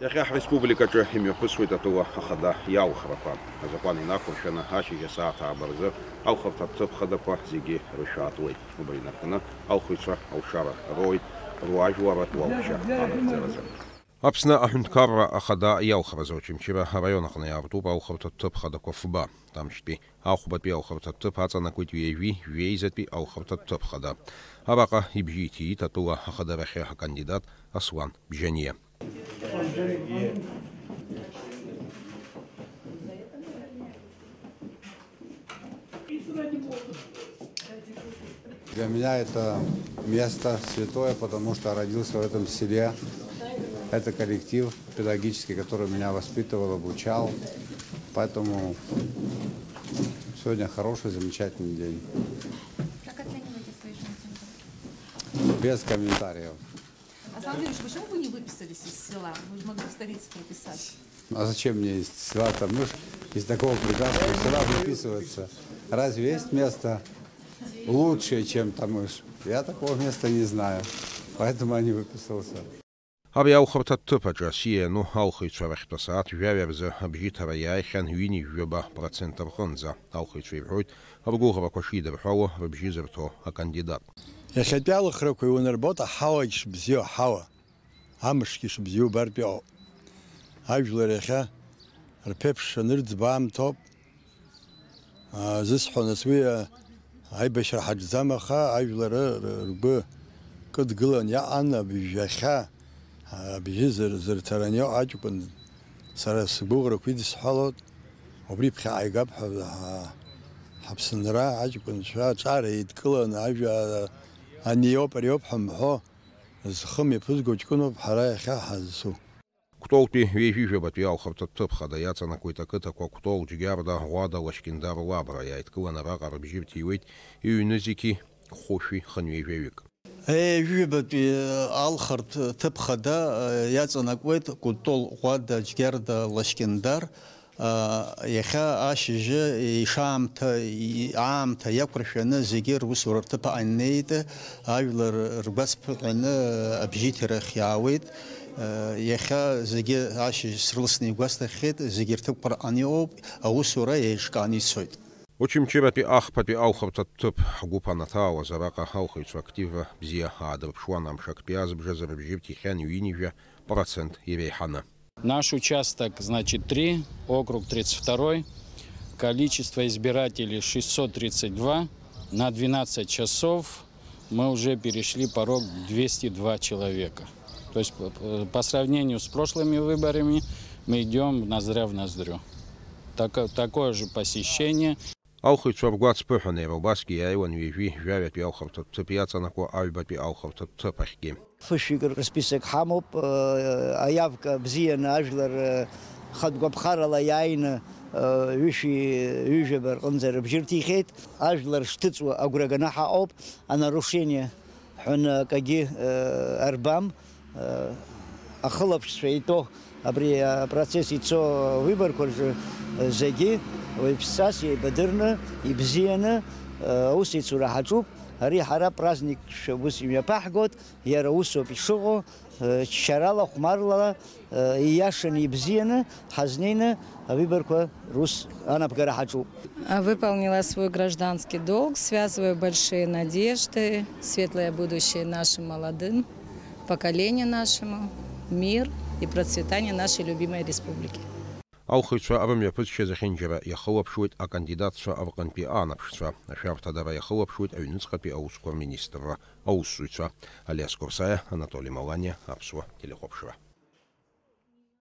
Иахьа ҳреспубликаҿы имҩаԥысуеит атәыла ахада иалхрақәа. Азакәан инақәыршәаны ашьыжь асааҭ аабарзы алхырҭа ҭыԥ хадақәа зегьы рышәаатуеит. Убри инаркны алхыҩцәа алшара роуит руаажәларатә уалԥшьа анагӡаразы. Аԥсны аҳәынҭқарра ахада иалхразы Очамчыра араион аҟны иаартуп алхырҭа ҭыԥ хадақәа фба. Тамшьтәи ахәбатәи алхырҭа ҭыԥ аҵанакуеит ҩеижәи-ҩеизатәи алхырҭа ҭыԥ хада. Араҟа ибжьы иҭиит атәыла ахадарахьы акандидат Аслан Бжьаниа. Для меня это место святое, потому что родился в этом селе. Это коллектив педагогический, который меня воспитывал, обучал. Поэтому сегодня хороший, замечательный день. Как оцениваете свои шансы? Без комментариев. Аслан Юрьевич, почему вы не выписались из села? Вы же могли в столице прописать. А зачем мне из села? Там мы ж из такого прекрасного села выписываться. Разве есть место лучшее, чем Тамыш? Я такого места не знаю. Поэтому я не выписался. Аби алхырҭа ҭыԥаҿы сиану алхыҩцәа рахьтәы асааҭ жәаҩа абжьыҭара иааихьан ҩini-жәаба% рҟынӡа. Алхыҩцәа ирҳәоит ргәыӷрақәа шидырҳәало рыбжьы зырҭо акандидат. Иахьатәи алыхрақәа иунарбоит аҳауагьы шыбзиоу аҳауа, амшгьы шыбзиоу убартә иҟоуп. Ажәлар иахьа рԥеиԥш анырӡба аамҭоуп. Зысҳәо нас уи аибашьра ҳаҿӡам аха ажәлар ргәы кыдгылан иаҟан абжьахьа абжьы зырҭараны иҟоу аҷкәын сара сгәыӷрақәа идысҳәалоит. Убри ԥхьаҟа игап ҳаԥсынра аҷкәынцәа аҿара еидкыланы ажәа ани иоуп ари иоуп ҳамҳәо зхы мҩаԥызго ҷкәыноуп ҳара иахьа ҳазсу. Кәтолтәи ҩеижәижәабатәи алхырҭа ҭыԥ хада иаҵанакуеит ақыҭақәа Кәтол, Џьгьарда, Ӷәада, Лашькьындар, Лабра иааидкылан араҟа рыбжьы рҭиуеит иҩны зегьы хәышәи хынҩеижәаҩык. Ҩеижәибатәи алхырҭ ҭыԥ хада иаҵанакуеит Кәтол, Ӷәада, Џьгьарда, Лашькьындар. Иахьа ашьыжьы аамҭа иақәыршәаны зегьы русура рҭыԥаҟа инеит. Ажәлар ргәацԥыҟьаны абжьыҭарахь иаауеит. Иахьа зегьы ашьыжь срылсны игәасҭахьеит, зегьы рҭыԥқәа рҟаны иҟоуп, аусура еиҿкааны ицоит. Очамчыратәи ахԥатәи алхырҭа ҭыԥ ҳгәыԥ анаҭаауаз араҟа алхыҩцәа активра бзиа аадырԥшуан, амшактәи азбжаз рыбжьы рҭихьан ҩini-% иреиҳаны. Наш участок, значит, 3, округ 32, количество избирателей 632, на 12 часов мы уже перешли порог 202 человека. То есть по сравнению с прошлыми выборами мы идем ноздря в ноздрю. Такое же посещение. Алхыҩцәа ргәацԥыҳәаны иара убасгьы иааиуан ҩеижәи-жәаҩатәи алхырҭа ҭыԥ иаҵанакуа аҩбатәи алхырҭа ҭыԥ ахьгьы. Фышәик список ҳамоуп, аиавка бзианы ажәлар хатәгәаԥхарала иааины ҩышәи-ҩыжәаба рҟынӡа рыбжьы рҭихьеит. Ажәлар шҭыҵуа агәра ганы ҳаҟоуп, анарушение ҳәаны акагьы арбам. Ахылаԥшцәа итәоу абри апроцесс ицо выборқәа рҿы зегьы уаҩԥсас еибадырны, ибзианы аусеицура ҳаҿуп. Ари ҳара праздникшәа ус имҩаԥаҳгоит, иара усоуп ишыҟоу, ччарала, хәмарла, ииашаны, ибзианы ҳазнеины авыборқәа рус анапгара ҳаҿуп. Выполнила свой гражданский долг, связываю большие надежды, светлое будущее нашим молодым, поколению нашему, мир и процветание нашей любимой республики. Алхыҩцәа рымҩаԥысшьа зехьынџьара иахылаԥшуеит акандидатцәа рҟынтәи анаԥшцәа, ашәарҭадара иахылаԥшуеит аҩнуҵҟатәи аусқәа рминистрра аусзуҩцәа. Алиас Курсаиа, Анатолий Маланиа, Аԥсуа телехәаԥшра.